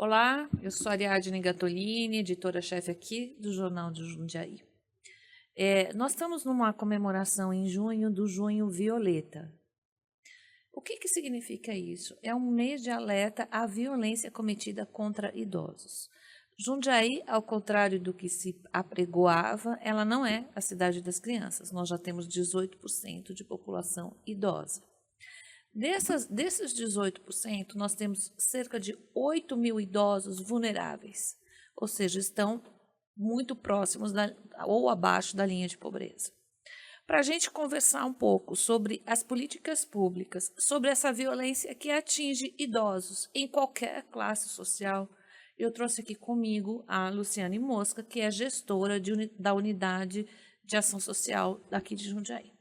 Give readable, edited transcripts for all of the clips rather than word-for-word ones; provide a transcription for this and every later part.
Olá, eu sou Ariadne Gattolini, editora-chefe aqui do Jornal de Jundiaí. Nós estamos numa comemoração em junho do Junho Violeta. O que significa isso? É um mês de alerta à violência cometida contra idosos. Jundiaí, ao contrário do que se apregoava, ela não é a cidade das crianças. Nós já temos 18% de população idosa. Desses 18%, nós temos cerca de 8 mil idosos vulneráveis, ou seja, estão muito próximos ou abaixo da linha de pobreza. Para a gente conversar um pouco sobre as políticas públicas, sobre essa violência que atinge idosos em qualquer classe social, eu trouxe aqui comigo a Luciane Mosca, que é gestora da Unidade de Ação Social daqui de Jundiaí.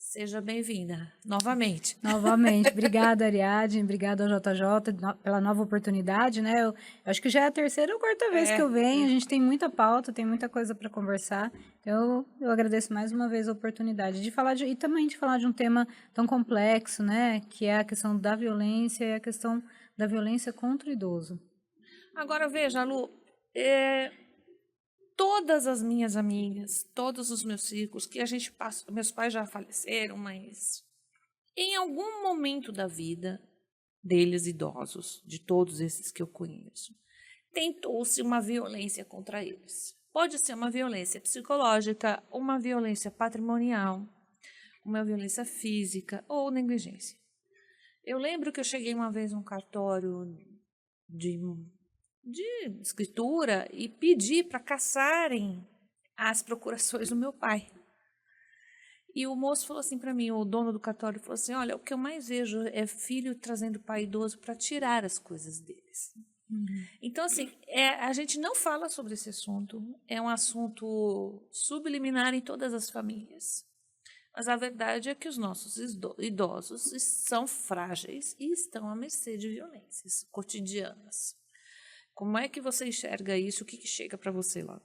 Seja bem-vinda, novamente. Novamente. Obrigada, Ariadne. Obrigada ao JJ pela nova oportunidade, né? Eu acho que já é a terceira ou quarta vez que eu venho. A gente tem muita pauta, tem muita coisa para conversar. Eu agradeço mais uma vez a oportunidade de falar e também de falar de um tema tão complexo, né? Que é a questão da violência e a questão da violência contra o idoso. Agora, veja, Lu, todas as minhas amigas, todos os meus círculos, que a gente passa, meus pais já faleceram, mas em algum momento da vida deles idosos, de todos esses que eu conheço, tentou-se uma violência contra eles. Pode ser uma violência psicológica, uma violência patrimonial, uma violência física ou negligência. Eu lembro que eu cheguei uma vez num cartório de escritura e pedi para cassarem as procurações do meu pai. E o moço falou assim para mim, o dono do cartório falou assim, olha, o que eu mais vejo é filho trazendo pai idoso para tirar as coisas deles. Então, assim, a gente não fala sobre esse assunto, é um assunto subliminar em todas as famílias. Mas a verdade é que os nossos idosos são frágeis e estão à mercê de violências cotidianas. Como é que você enxerga isso? O que chega para você lá?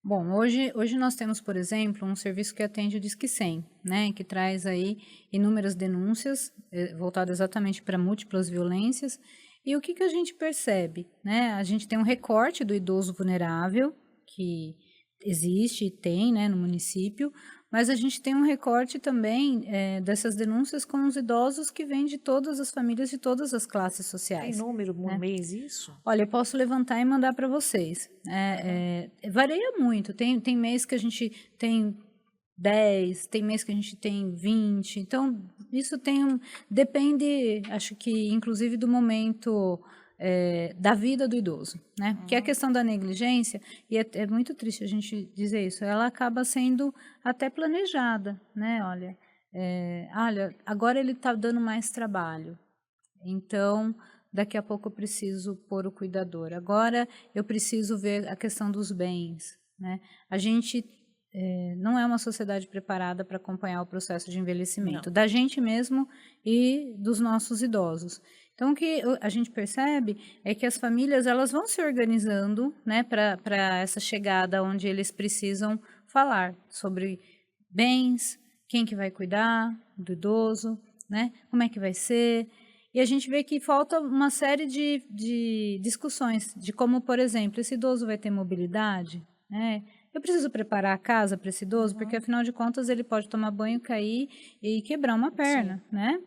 Bom, hoje nós temos, por exemplo, um serviço que atende o Disque 100, né, que traz aí inúmeras denúncias voltadas exatamente para múltiplas violências. E o que a gente percebe? Né? A gente tem um recorte do idoso vulnerável, que existe e tem, né, no município, mas a gente tem um recorte também dessas denúncias com os idosos que vêm de todas as famílias, de todas as classes sociais. Tem número por né? mês isso? Olha, eu posso levantar e mandar para vocês. Varia muito. Tem mês que a gente tem 10, tem mês que a gente tem 20. Então, isso depende, acho que, inclusive, do momento da vida do idoso, né? Porque a questão da negligência, e é muito triste a gente dizer isso, ela acaba sendo até planejada, né? Olha, agora ele está dando mais trabalho, então daqui a pouco eu preciso pôr o cuidador. Agora eu preciso ver a questão dos bens, né? A gente não é uma sociedade preparada para acompanhar o processo de envelhecimento da gente mesmo e dos nossos idosos. Então, o que a gente percebe é que as famílias elas vão se organizando, né, para essa chegada onde eles precisam falar sobre bens, quem que vai cuidar do idoso, né, como é que vai ser. E a gente vê que falta uma série de discussões de como, por exemplo, esse idoso vai ter mobilidade, né? Eu preciso preparar a casa para esse idoso, porque afinal de contas ele pode tomar banho, cair e quebrar uma perna, né?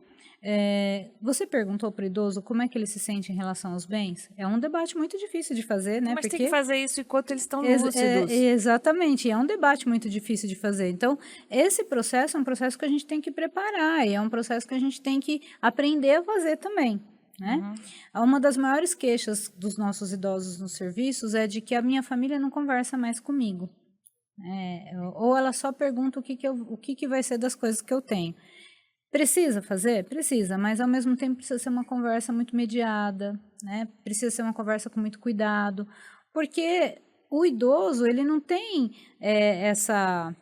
Você perguntou para o idoso como é que ele se sente em relação aos bens? É um debate muito difícil de fazer, né? Mas tem que fazer isso enquanto eles estão lúcidos. Exatamente, é um debate muito difícil de fazer. Então, esse processo é um processo que a gente tem que preparar e é um processo que a gente tem que aprender a fazer também. Né? Uma das maiores queixas dos nossos idosos nos serviços é de que a minha família não conversa mais comigo. Ou ela só pergunta o que vai ser das coisas que eu tenho. Precisa fazer? Precisa, mas ao mesmo tempo precisa ser uma conversa muito mediada, né? Precisa ser uma conversa com muito cuidado, porque o idoso ele não tem essa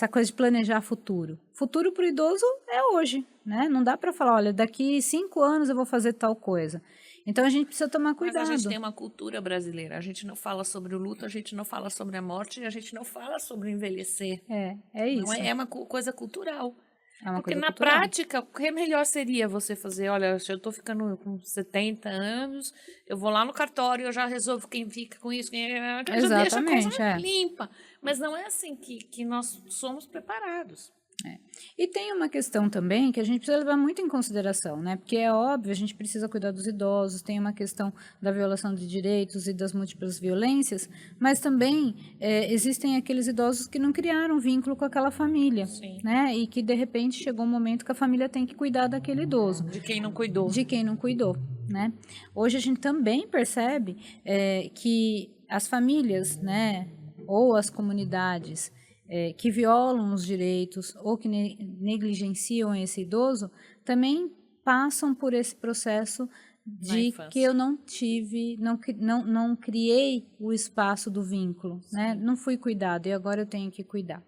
coisa de planejar futuro. Futuro para o idoso é hoje, né? Não dá para falar, olha, daqui 5 anos eu vou fazer tal coisa. Então a gente precisa tomar cuidado. Mas a gente tem uma cultura brasileira. A gente não fala sobre o luto, a gente não fala sobre a morte, e a gente não fala sobre envelhecer. É isso. Não é uma coisa cultural. É uma Porque coisa na cultural. prática, o que melhor seria você fazer? Olha, se eu tô ficando com 70 anos, eu vou lá no cartório, eu já resolvo quem fica com isso, já deixa a coisa Exatamente, é. limpa. Mas não é assim que nós somos preparados. E tem uma questão também que a gente precisa levar muito em consideração, né? Porque é óbvio, a gente precisa cuidar dos idosos, tem uma questão da violação de direitos e das múltiplas violências, mas também existem aqueles idosos que não criaram vínculo com aquela família, Sim. né? E que de repente chegou um momento que a família tem que cuidar daquele idoso. De quem não cuidou. De quem não cuidou, né? Hoje a gente também percebe que as famílias, né, ou as comunidades que violam os direitos ou que negligenciam esse idoso, também passam por esse processo de que eu não tive, não criei o espaço do vínculo, né? Não fui cuidado e agora eu tenho que cuidar.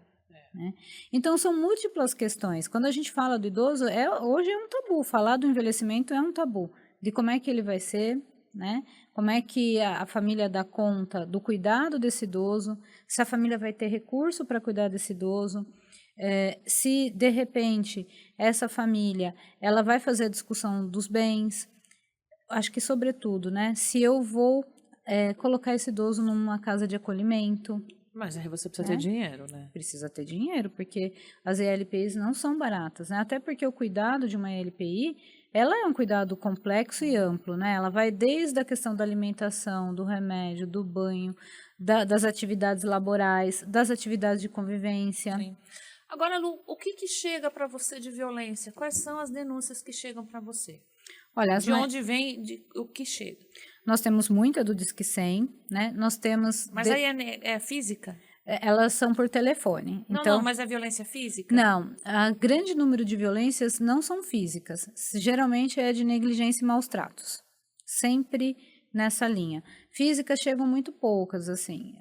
Né? Então, são múltiplas questões. Quando a gente fala do idoso, hoje é um tabu. Falar do envelhecimento é um tabu. De como é que ele vai ser, né? Como é que a família dá conta do cuidado desse idoso, se a família vai ter recurso para cuidar desse idoso, se, de repente, essa família ela vai fazer a discussão dos bens. Acho que, sobretudo, né? Se eu vou colocar esse idoso numa casa de acolhimento. Mas aí você precisa ter dinheiro, né? Precisa ter dinheiro, porque as ELPIs não são baratas, né? Até porque o cuidado de uma ELPI, ela é um cuidado complexo e amplo, né? Ela vai desde a questão da alimentação, do remédio, do banho, das atividades laborais, das atividades de convivência. Sim. Agora, Lu, o que chega para você de violência? Quais são as denúncias que chegam para você? Olha, de onde vem o que chega? Nós temos muita do Disque 100, né? Nós temos... Mas aí é física? Elas são por telefone. Não, mas é violência física? Não, a grande número de violências não são físicas. Geralmente é de negligência e maus tratos. Sempre nessa linha. Físicas chegam muito poucas, assim.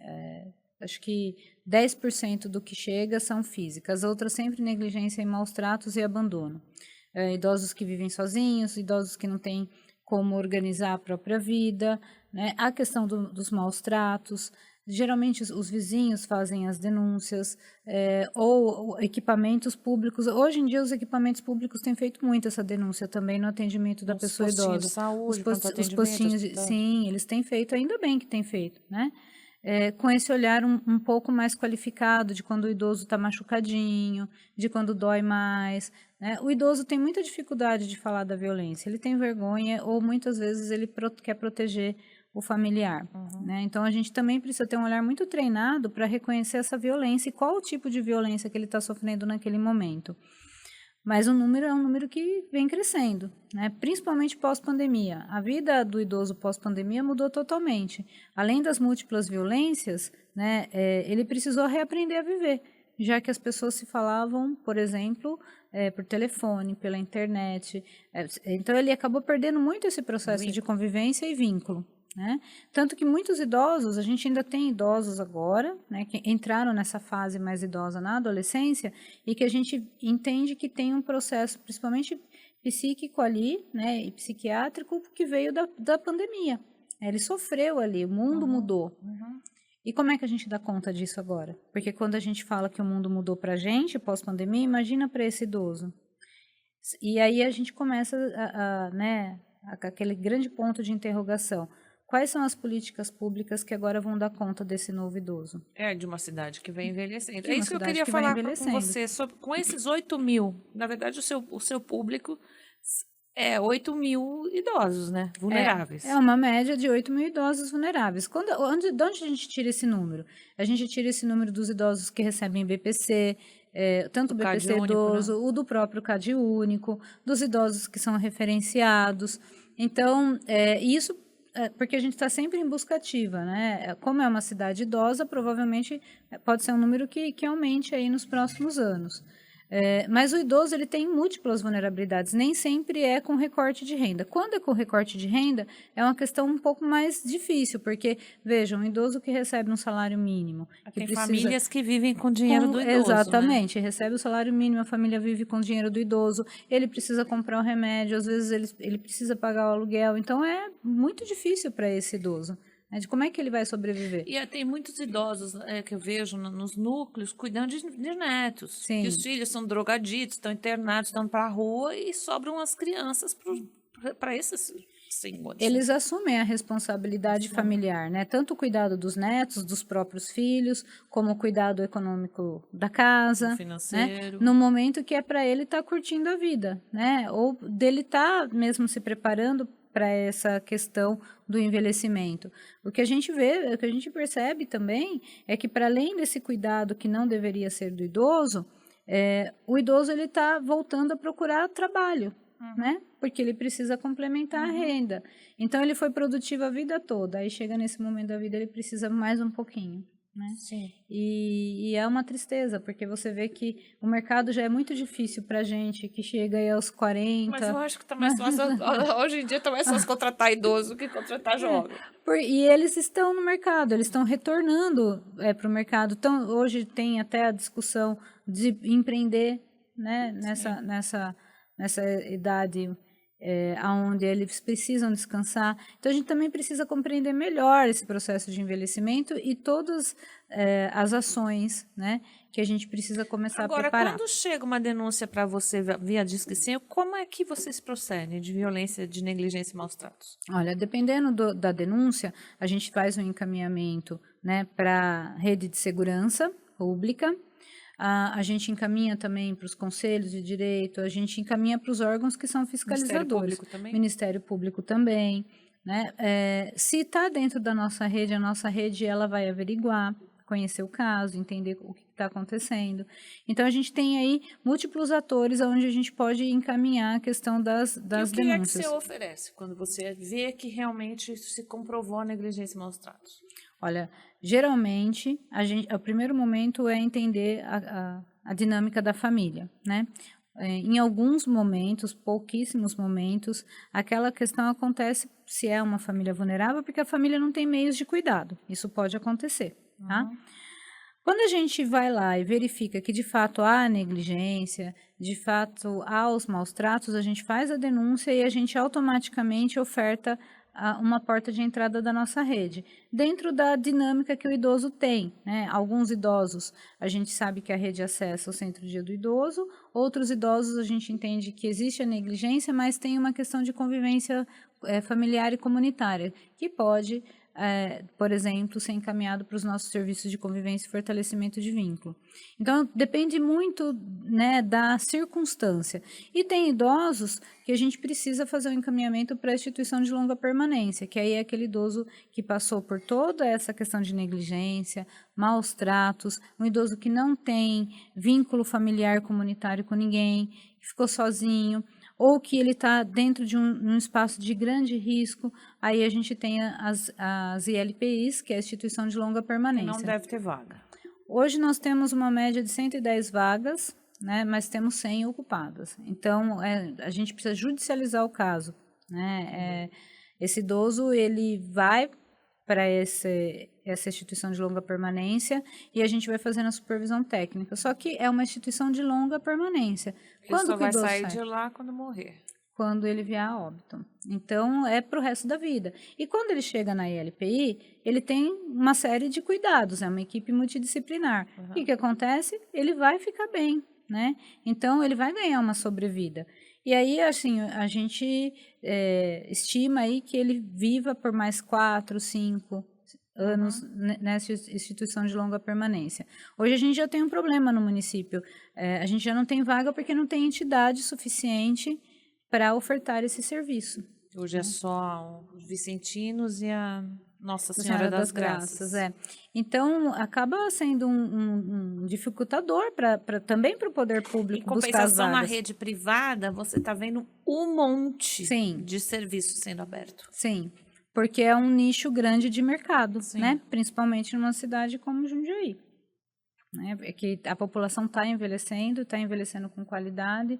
Acho que 10% do que chega são físicas. Outras sempre negligência e maus tratos e abandono. Idosos que vivem sozinhos, idosos que não têm como organizar a própria vida, né? A questão dos maus tratos. Geralmente os vizinhos fazem as denúncias, ou equipamentos públicos. Hoje em dia os equipamentos públicos têm feito muito essa denúncia também no atendimento da pessoa idosa. De saúde, os postinhos, sim, eles têm feito, ainda bem que têm feito, né? Com esse olhar um pouco mais qualificado de quando o idoso está machucadinho, de quando dói mais. Né? O idoso tem muita dificuldade de falar da violência, ele tem vergonha ou muitas vezes ele quer proteger o familiar. Né? Então, a gente também precisa ter um olhar muito treinado para reconhecer essa violência e qual o tipo de violência que ele está sofrendo naquele momento. Mas o número é um número que vem crescendo, né? Principalmente pós-pandemia. A vida do idoso pós-pandemia mudou totalmente. Além das múltiplas violências, né, ele precisou reaprender a viver, já que as pessoas se falavam, por exemplo, por telefone, pela internet. Então, ele acabou perdendo muito esse processo de convivência e vínculo. Né? Tanto que muitos idosos, a gente ainda tem idosos agora, né, que entraram nessa fase mais idosa na adolescência e que a gente entende que tem um processo, principalmente psíquico ali, né, e psiquiátrico, que veio da pandemia. Ele sofreu ali, o mundo mudou. E como é que a gente dá conta disso agora? Porque quando a gente fala que o mundo mudou para a gente pós-pandemia, imagina para esse idoso. E aí a gente começa aquele grande ponto de interrogação. Quais são as políticas públicas que agora vão dar conta desse novo idoso? De uma cidade que vem envelhecendo. É isso que eu queria falar com você. Com esses 8 mil, na verdade, o seu público é 8 mil idosos, né? Vulneráveis. É uma média de 8 mil idosos vulneráveis. De onde a gente tira esse número? A gente tira esse número dos idosos que recebem BPC, tanto o BPC idoso, né? O do próprio CAD único, dos idosos que são referenciados. Então, isso... porque a gente está sempre em busca ativa, né? Como é uma cidade idosa, provavelmente pode ser um número que aumente aí nos próximos anos. Mas o idoso ele tem múltiplas vulnerabilidades, nem sempre é com recorte de renda. Quando é com recorte de renda, é uma questão um pouco mais difícil, porque, vejam, um idoso que recebe um salário mínimo... Tem famílias que vivem com dinheiro do idoso, exatamente, né? Recebe o salário mínimo, a família vive com o dinheiro do idoso, ele precisa comprar o remédio, às vezes ele precisa pagar o aluguel, então é muito difícil para esse idoso. né, de como é que ele vai sobreviver. E tem muitos idosos que eu vejo nos núcleos cuidando de netos. Sim. Que os filhos são drogaditos, estão internados, estão para a rua e sobram as crianças para esses senhores. Eles assumem a responsabilidade familiar, né? Tanto o cuidado dos netos, dos próprios filhos, como o cuidado econômico da casa, financeiro. Né? No momento que é para ele estar curtindo a vida, né? Ou dele estar mesmo se preparando para essa questão do envelhecimento. O que a gente vê, o que a gente percebe também é que para além desse cuidado que não deveria ser do idoso, o idoso ele está voltando a procurar trabalho, né? Porque ele precisa complementar a renda. Então ele foi produtivo a vida toda, aí chega nesse momento da vida ele precisa mais um pouquinho, né? Sim. E é uma tristeza, porque você vê que o mercado já é muito difícil para gente que chega aí aos 40. Mas eu acho que tá mais fácil, hoje em dia está mais fácil contratar idoso que contratar jovem. E eles estão no mercado, eles estão retornando para o mercado. Então, hoje tem até a discussão de empreender, né, nessa idade onde eles precisam descansar. Então, a gente também precisa compreender melhor esse processo de envelhecimento e todas as ações, né, que a gente precisa começar a preparar. Agora, quando chega uma denúncia para você via Disque 100, como é que vocês procedem de violência, de negligência e maus tratos? Olha, dependendo da denúncia, a gente faz um encaminhamento, né, para a rede de segurança pública. A gente encaminha também para os conselhos de direito, a gente encaminha para os órgãos que são fiscalizadores. Ministério Público também? Ministério Público também, né? Se está dentro da nossa rede, a nossa rede ela vai averiguar, conhecer o caso, entender o que está acontecendo. Então, a gente tem aí múltiplos atores onde a gente pode encaminhar a questão das denúncias. E o que é que você oferece quando você vê que realmente se comprovou a negligência e maus tratos? Olha, geralmente, o primeiro momento é entender a dinâmica da família, né? Em alguns momentos, pouquíssimos momentos, aquela questão acontece se é uma família vulnerável, porque a família não tem meios de cuidado. Isso pode acontecer, tá? Quando a gente vai lá e verifica que de fato há negligência, de fato há os maus tratos, a gente faz a denúncia e a gente automaticamente oferta uma porta de entrada da nossa rede, dentro da dinâmica que o idoso tem, né? Alguns idosos, a gente sabe que a rede acessa o Centro de Dia do Idoso, outros idosos a gente entende que existe a negligência, mas tem uma questão de convivência familiar e comunitária, que pode, por exemplo, ser encaminhado para os nossos serviços de convivência e fortalecimento de vínculo. Então, depende muito, né, da circunstância. E tem idosos que a gente precisa fazer um encaminhamento para a instituição de longa permanência, que aí é aquele idoso que passou por toda essa questão de negligência, maus tratos, um idoso que não tem vínculo familiar comunitário com ninguém, que ficou sozinho, ou que ele está dentro de um espaço de grande risco, aí a gente tem as ILPIs, que é a Instituição de Longa Permanência. E não deve ter vaga. Hoje nós temos uma média de 110 vagas, né, mas temos 100 ocupadas. Então, a gente precisa judicializar o caso, né? Esse idoso, ele vai para essa instituição de longa permanência e a gente vai fazendo a supervisão técnica. Só que é uma instituição de longa permanência. Ele só vai sair de lá quando morrer. Quando ele vier a óbito. Então, é para o resto da vida. E quando ele chega na ILPI, ele tem uma série de cuidados, é uma equipe multidisciplinar. E o que acontece? Ele vai ficar bem, né? Então, ele vai ganhar uma sobrevida. E aí, assim, a gente estima aí que ele viva por mais 4, 5 anos nessa instituição de longa permanência. Hoje a gente já tem um problema no município. A gente já não tem vaga porque não tem entidade suficiente para ofertar esse serviço. Hoje é só os vicentinos e a Nossa Senhora das Graças. Então, acaba sendo um dificultador também para o poder público buscar as vagas. Em compensação, na rede privada, você está vendo um monte de serviços sendo aberto. Sim, porque é um nicho grande de mercado, né? Principalmente numa cidade como Jundiaí. Né? É que a população está envelhecendo com qualidade.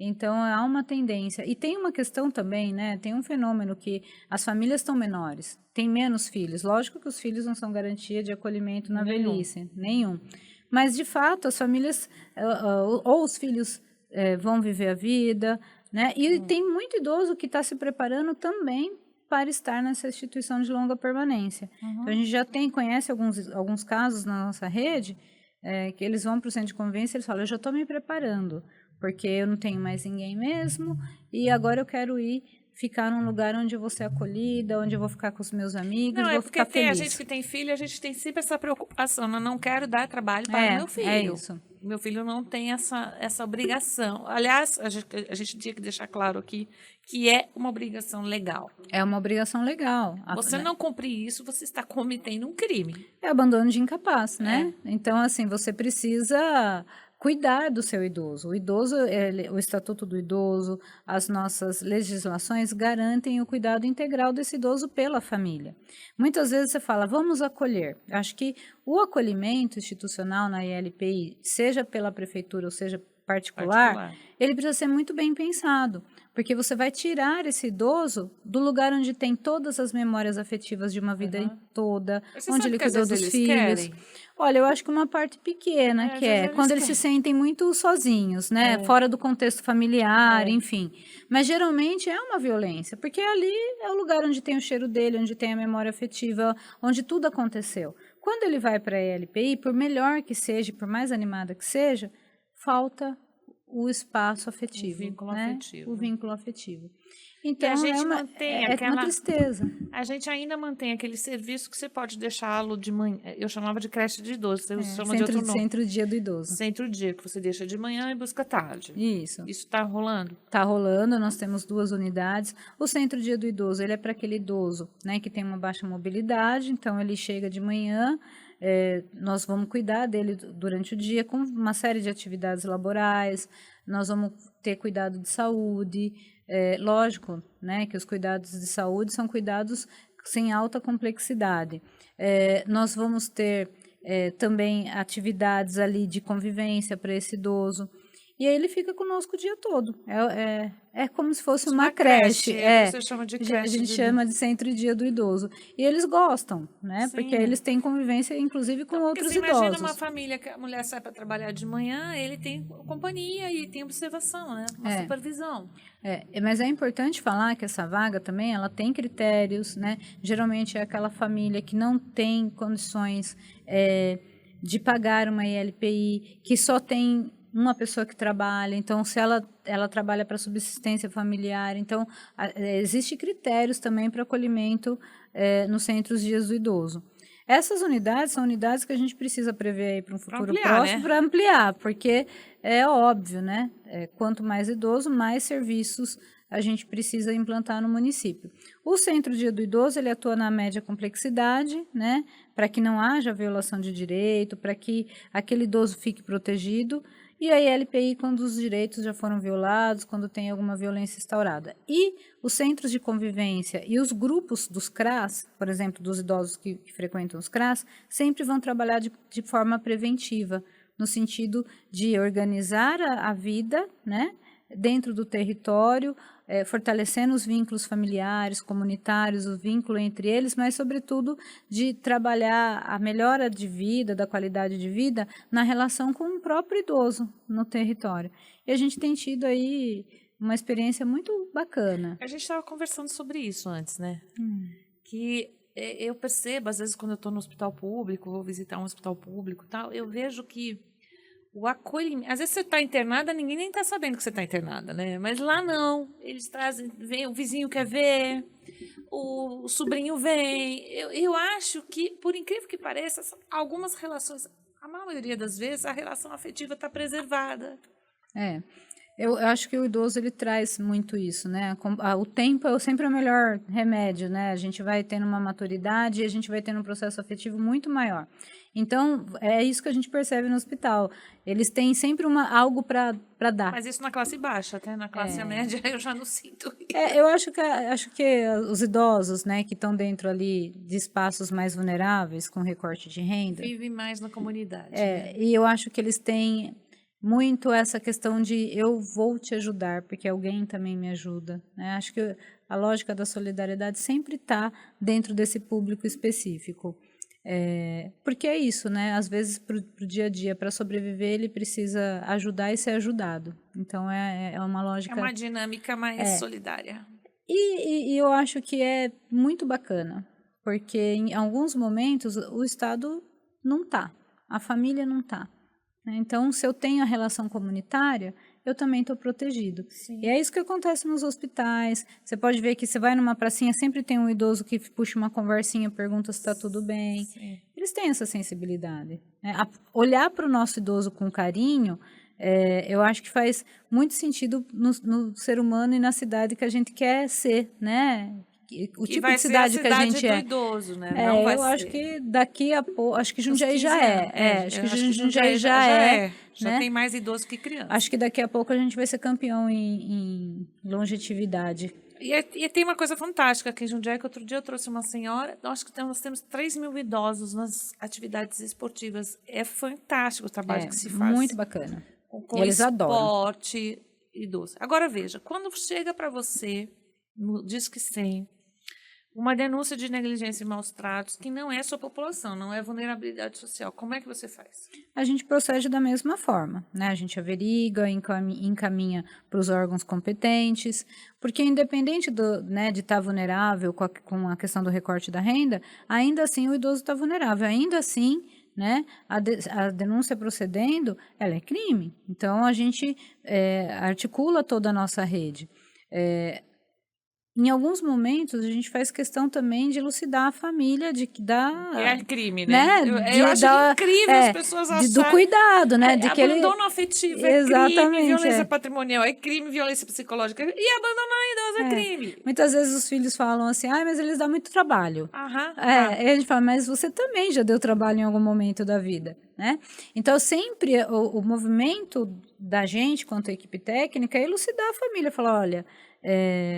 Então, há uma tendência. E tem uma questão também, né? Tem um fenômeno que as famílias estão menores, têm menos filhos. Lógico que os filhos não são garantia de acolhimento na velhice, nenhum. Mas, de fato, as famílias, ou os filhos vão viver a vida, né? E tem muito idoso que está se preparando também para estar nessa instituição de longa permanência. Então, a gente já conhece alguns casos na nossa rede, que eles vão para o centro de convivência e eles falam, eu já estou me preparando, porque eu não tenho mais ninguém mesmo, e agora eu quero ficar num lugar onde eu vou ser acolhida, onde eu vou ficar com os meus amigos, Não, é vou porque ficar tem a feliz. gente que tem filho, a gente tem sempre essa preocupação. Eu não quero dar trabalho para o meu filho. É isso. Meu filho não tem essa obrigação. Aliás, a gente tinha que deixar claro aqui que é uma obrigação legal. É uma obrigação legal. Você não cumprir isso, você está cometendo um crime. É abandono de incapaz, né? Então, assim, você precisa cuidar do seu idoso. O idoso, o Estatuto do Idoso, as nossas legislações garantem o cuidado integral desse idoso pela família. Muitas vezes você fala, vamos acolher. Eu acho que o acolhimento institucional na ILPI, seja pela prefeitura ou seja particular, ele precisa ser muito bem pensado, porque você vai tirar esse idoso do lugar onde tem todas as memórias afetivas de uma vida toda, onde ele cuidou dos filhos. Olha, eu acho que uma parte pequena, que é quando eles se sentem muito sozinhos, né? Fora do contexto familiar, enfim. Mas geralmente é uma violência, porque ali é o lugar onde tem o cheiro dele, onde tem a memória afetiva, onde tudo aconteceu. Quando ele vai para a ELPI, por melhor que seja, por mais animada que seja, falta o espaço afetivo, o vínculo né? afetivo. O vínculo afetivo. Então, e a gente mantém uma tristeza. A gente ainda mantém aquele serviço que você pode deixá-lo de manhã. Eu chamava de creche de idoso, você chama de outro nome. Centro-dia do idoso. Centro-dia, que você deixa de manhã e busca tarde. Isso. Isso está rolando? Está rolando, nós temos 2 unidades. O centro-dia do idoso, ele é para aquele idoso, né, que tem uma baixa mobilidade, então ele chega de manhã, nós vamos cuidar dele durante o dia com uma série de atividades laborais, nós vamos ter cuidado de saúde, lógico, né, que os cuidados de saúde são cuidados sem alta complexidade. Nós vamos ter também atividades ali de convivência para esse idoso. E aí ele fica conosco o dia todo. É como se fosse uma creche. Você chama de creche. A gente chama de centro-dia do idoso. E eles gostam, né? Sim. Porque eles têm convivência, inclusive, com outros idosos. Imagina uma família que a mulher sai para trabalhar de manhã, ele tem companhia e tem observação, né? Uma supervisão. Mas é importante falar que essa vaga também, ela tem critérios, né? Geralmente é aquela família que não tem condições de pagar uma ILPI, que só tem uma pessoa que trabalha, então se ela trabalha para subsistência familiar, então existem critérios também para acolhimento nos centros dias do idoso. Essas unidades são unidades que a gente precisa prever para um futuro próximo, para ampliar, porque é óbvio, né? Quanto mais idoso, mais serviços a gente precisa implantar no município. O Centro Dia do Idoso, ele atua na média complexidade, né? Para que não haja violação de direito, para que aquele idoso fique protegido. E a ILPI, quando os direitos já foram violados, quando tem alguma violência instaurada. E os centros de convivência e os grupos dos CRAS, por exemplo, dos idosos que frequentam os CRAS, sempre vão trabalhar de forma preventiva, no sentido de organizar a vida, né, dentro do território, fortalecendo os vínculos familiares, comunitários, o vínculo entre eles, mas, sobretudo, de trabalhar a melhora de vida, da qualidade de vida, na relação com o próprio idoso no território. E a gente tem tido aí uma experiência muito bacana. A gente estava conversando sobre isso antes, né? Que eu percebo, às vezes, quando eu estou no hospital público, vou visitar um hospital público e tal, eu vejo que o acolhimento. Às vezes você está internada, ninguém nem está sabendo que você está internada, né? Mas lá não. Eles trazem, vem, o vizinho quer ver, o sobrinho vem. Eu acho que, por incrível que pareça, algumas relações, a maioria das vezes, a relação afetiva está preservada. Eu acho que o idoso ele traz muito isso, né? O tempo é sempre o melhor remédio, né? A gente vai tendo uma maturidade e a gente vai tendo um processo afetivo muito maior. Então, é isso que a gente percebe no hospital. Eles têm sempre algo para dar. Mas isso na classe baixa, até na classe média eu já não sinto. Eu acho que os idosos, né, que estão dentro ali de espaços mais vulneráveis, com recorte de renda, vivem mais na comunidade. Né? E eu acho que eles têm muito essa questão de eu vou te ajudar, porque alguém também me ajuda. Né? Acho que a lógica da solidariedade sempre está dentro desse público específico. Porque é isso, né? Às vezes, para o dia a dia, para sobreviver, ele precisa ajudar e ser ajudado. Então, é uma lógica... É uma dinâmica mais solidária. E eu acho que é muito bacana, porque em alguns momentos o Estado não está, a família não está. Então, se eu tenho a relação comunitária, eu também estou protegido. Sim. E é isso que acontece nos hospitais. Você pode ver que você vai numa pracinha, sempre tem um idoso que puxa uma conversinha, pergunta se está tudo bem. Sim. Eles têm essa sensibilidade. Olhar para o nosso idoso com carinho, eu acho que faz muito sentido no ser humano e na cidade que a gente quer ser, né? O que tipo vai de cidade ser que a a cidade gente do é. idoso, né? Não vai Eu acho ser. que daqui a pouco, acho que Uns Jundiaí 15 já anos. acho que Eu Jundiaí já Já né? tem mais idoso que criança. Acho que daqui a pouco a gente vai ser campeão em longevidade. E tem uma coisa fantástica aqui em Jundiaí, que outro dia eu trouxe uma senhora, nós temos 3 mil idosos nas atividades esportivas. É fantástico o trabalho que se faz. Muito bacana. Com E eles adoram. esporte idoso. Agora veja, quando chega para você, no Disque 100, uma denúncia de negligência e maus tratos que não é sua população, não é vulnerabilidade social, como é que você faz? A gente procede da mesma forma, né? A gente averigua, encaminha para os órgãos competentes, porque independente de estar vulnerável com a questão do recorte da renda, ainda assim o idoso está vulnerável, ainda assim, né, a denúncia procedendo, ela é crime. Então, a gente articula toda a nossa rede. Em alguns momentos, a gente faz questão também de elucidar a família, É crime, né? Eu acho incrível as pessoas acharem. Do cuidado, né? De que abandono afetivo é crime, violência patrimonial é crime, violência psicológica e abandonar idoso é crime. Muitas vezes os filhos falam assim, mas eles dão muito trabalho. E a gente fala, mas você também já deu trabalho em algum momento da vida, né? Então, sempre o movimento da gente, quanto a equipe técnica, é elucidar a família, falar, olha...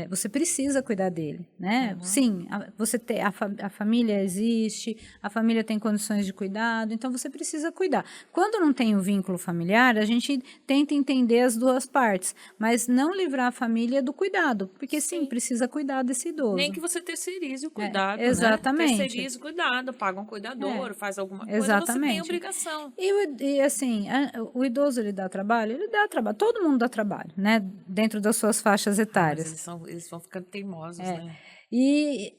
você precisa cuidar dele, né? Sim, a família existe, a família tem condições de cuidado, então você precisa cuidar. Quando não tem o vínculo familiar, a gente tenta entender as duas partes, mas não livrar a família do cuidado, porque sim, precisa cuidar desse idoso. Nem que você terceirize o cuidado, exatamente. né? Terceirize o cuidado, paga um cuidador, faz alguma coisa, exatamente. você tem obrigação. E assim, o idoso, ele dá trabalho? Ele dá trabalho, todo mundo dá trabalho, né? Dentro das suas faixas etárias. Eles vão ficando teimosos, né? E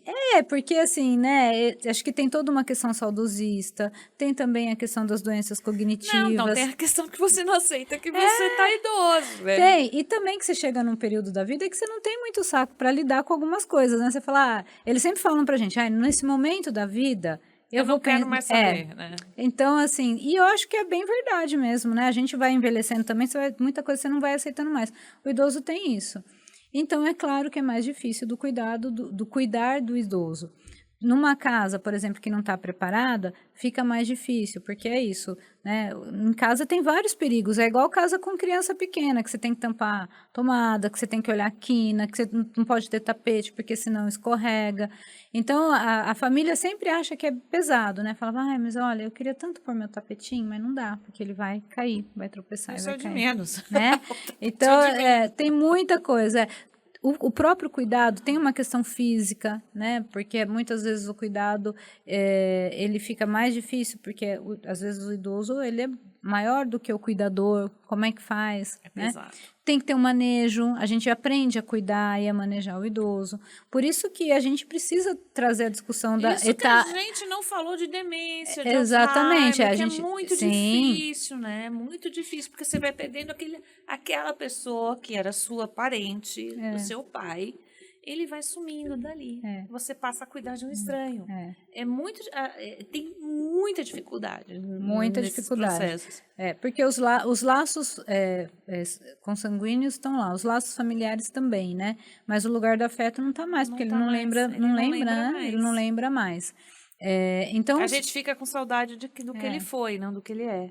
porque assim, né, acho que tem toda uma questão saudosista, tem também a questão das doenças cognitivas. Não, tem a questão que você não aceita que você tá idoso, né? Tem, e também que você chega num período da vida que você não tem muito saco para lidar com algumas coisas, né? Você fala, eles sempre falam pra gente, nesse momento da vida... Eu não quero mais saber, né? Então, assim, e eu acho que é bem verdade mesmo, né? A gente vai envelhecendo também, muita coisa você não vai aceitando mais. O idoso tem isso. Então, é claro que é mais difícil do cuidar do idoso. Numa casa, por exemplo, que não está preparada, fica mais difícil, porque é isso, né? Em casa tem vários perigos, é igual casa com criança pequena, que você tem que tampar tomada, que você tem que olhar a quina, que você não pode ter tapete, porque senão escorrega. Então, a família sempre acha que é pesado, né? Fala, mas olha, eu queria tanto pôr meu tapetinho, mas não dá, porque ele vai cair, vai tropeçar e vai cair. Isso é de menos. Né? Então, tem muita coisa. O próprio cuidado tem uma questão física, né? Porque muitas vezes o cuidado ele fica mais difícil, porque às vezes o idoso ele é maior do que o cuidador. Como é que faz? Né? Tem que ter um manejo, a gente aprende a cuidar e a manejar o idoso. Por isso que a gente precisa trazer a discussão da... Isso que a gente não falou de demência, de exatamente, Alzheimer, que é muito difícil, né? É muito difícil, porque você vai perdendo aquela pessoa que era sua parente, o seu pai, ele vai sumindo dali. Você passa a cuidar de um estranho. Tem muita dificuldade. Muita dificuldade. Processos. Porque os laços consanguíneos estão lá, os laços familiares também, né? Mas o lugar do afeto não está mais, porque ele não lembra mais. Então, a gente fica com saudade do que ele foi, não do que ele é.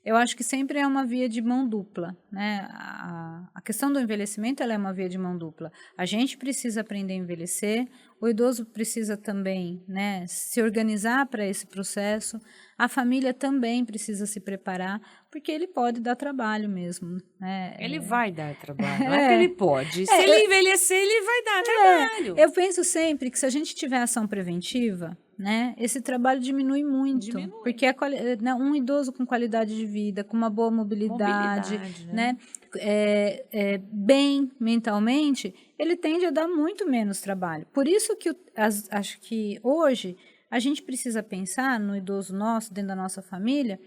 Eu acho que sempre é uma via de mão dupla, né? A questão do envelhecimento, ela é uma via de mão dupla. A gente precisa aprender a envelhecer, o idoso precisa também, né, se organizar para esse processo. a família também precisa se preparar, porque ele pode dar trabalho mesmo, né? Ele vai dar trabalho, não é que ele pode. Se ele envelhecer, ele vai dar trabalho. Eu penso sempre que se a gente tiver ação preventiva, né, esse trabalho diminui muito. Diminui. Porque um idoso com qualidade de vida, com uma boa mobilidade, né, bem mentalmente, ele tende a dar muito menos trabalho. Por isso que acho que hoje a gente precisa pensar no idoso nosso, dentro da nossa família,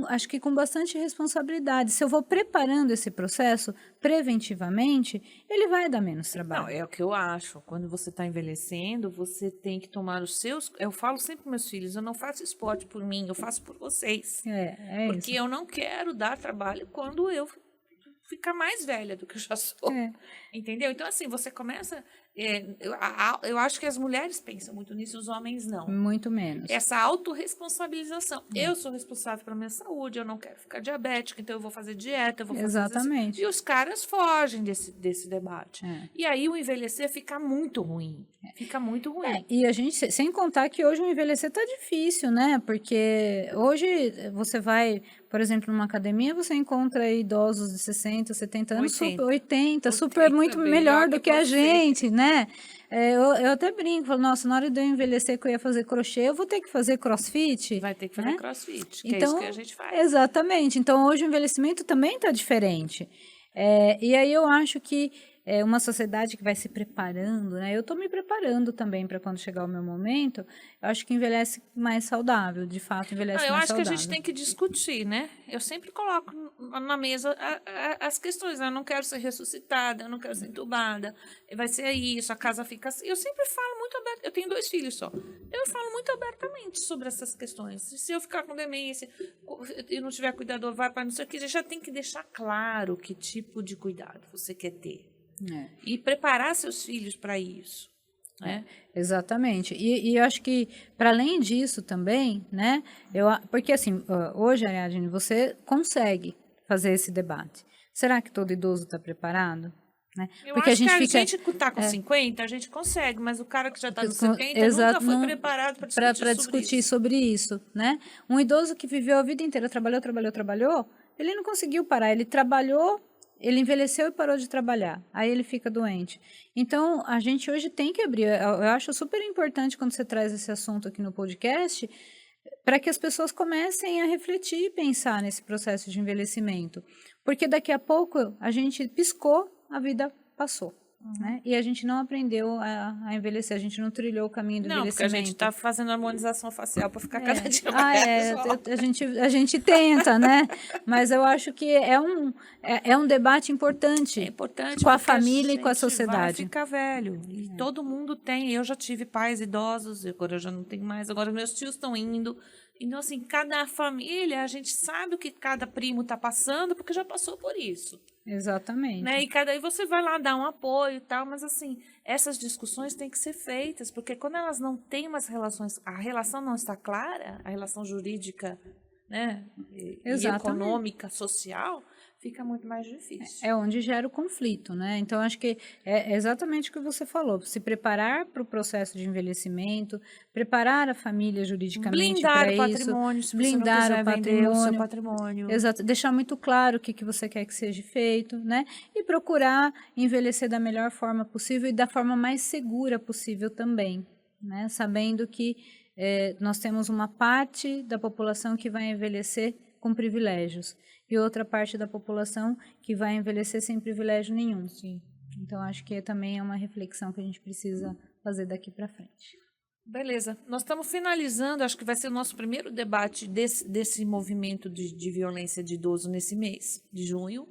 acho que com bastante responsabilidade. Se eu vou preparando esse processo preventivamente, ele vai dar menos trabalho. Não, é o que eu acho. Quando você está envelhecendo, você tem que tomar os seus... Eu falo sempre para meus filhos, eu não faço esporte por mim, eu faço por vocês. Porque eu não quero dar trabalho quando eu ficar mais velha do que eu já sou. Entendeu? Então, assim, você começa... eu acho que as mulheres pensam muito nisso, os homens não. Muito menos. Essa autorresponsabilização. Eu sou responsável pela minha saúde, eu não quero ficar diabética, então eu vou fazer dieta, eu vou fazer... Exatamente. E os caras fogem desse debate. E aí o envelhecer fica muito ruim. Fica muito ruim. E a gente, sem contar que hoje o envelhecer tá difícil, né? Porque hoje você vai, por exemplo, numa academia, você encontra idosos de 60, 70 anos, 80 super muito melhor do que a gente, né? Eu até brinco, falo, nossa, na hora de eu envelhecer que eu ia fazer crochê, eu vou ter que fazer crossfit. Vai ter que fazer crossfit, que então, é isso que a gente faz. Exatamente. Então, hoje o envelhecimento também está diferente. E aí eu acho que uma sociedade que vai se preparando, né? Eu estou me preparando também para quando chegar o meu momento, eu acho que envelhece mais saudável, de fato, envelhece mais saudável. Eu acho que a gente tem que discutir, né? Eu sempre coloco na mesa as questões, né? Eu não quero ser ressuscitada, eu não quero ser entubada, vai ser isso, a casa fica assim. Eu sempre falo muito aberto, eu tenho 2 filhos só, eu falo muito abertamente sobre essas questões. Se eu ficar com demência e não tiver cuidador, vai para não sei o que, já tem que deixar claro que tipo de cuidado você quer ter. E preparar seus filhos para isso. Né? Exatamente. E eu acho que, para além disso também, né? Porque assim, hoje, Ariadne, você consegue fazer esse debate. Será que todo idoso está preparado? Né? Porque acho que a gente que está com 50, a gente consegue, mas o cara que já está com 70 nunca foi preparado para discutir sobre isso. Né? Um idoso que viveu a vida inteira, trabalhou, ele não conseguiu parar, ele trabalhou, ele envelheceu e parou de trabalhar. Aí ele fica doente. Então, a gente hoje tem que abrir. Eu acho super importante quando você traz esse assunto aqui no podcast, para que as pessoas comecem a refletir e pensar nesse processo de envelhecimento. Porque daqui a pouco a gente piscou, a vida passou. Né? E a gente não aprendeu a envelhecer, a gente não trilhou o caminho do envelhecimento. Porque a gente está fazendo harmonização facial para ficar cada dia mais a gente tenta, né? Mas eu acho que é um debate importante. É importante com a família e com a sociedade. Vai ficar velho. E todo mundo tem. Eu já tive pais idosos, agora eu já não tenho mais, agora meus tios estão indo. Então, assim, cada família, a gente sabe o que cada primo está passando, porque já passou por isso. Exatamente. Né? E aí você vai lá dar um apoio e tal, mas assim, essas discussões têm que ser feitas, porque quando elas não têm umas relações, a relação não está clara, a relação jurídica, né, e econômica, social, fica muito mais difícil. É onde gera o conflito, né? Então, acho que é exatamente o que você falou, se preparar para o processo de envelhecimento, preparar a família juridicamente para isso, blindar o patrimônio, o seu patrimônio. Exato, deixar muito claro o que você quer que seja feito, né? E procurar envelhecer da melhor forma possível e da forma mais segura possível também, né? Sabendo que nós temos uma parte da população que vai envelhecer com privilégios e outra parte da população que vai envelhecer sem privilégio nenhum. Sim. Então, acho que também é uma reflexão que a gente precisa fazer daqui para frente. Beleza. Nós estamos finalizando, acho que vai ser o nosso primeiro debate desse movimento de violência de idoso nesse mês de junho.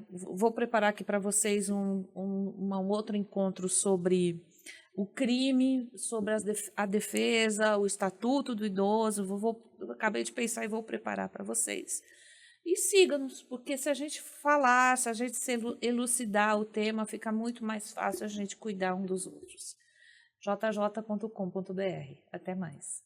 Vou preparar aqui para vocês um outro encontro sobre o crime, sobre a defesa, o estatuto do idoso. Acabei de pensar e vou preparar para vocês. E siga-nos, porque se a gente falar, se a gente elucidar o tema, fica muito mais fácil a gente cuidar um dos outros. jj.com.br. Até mais.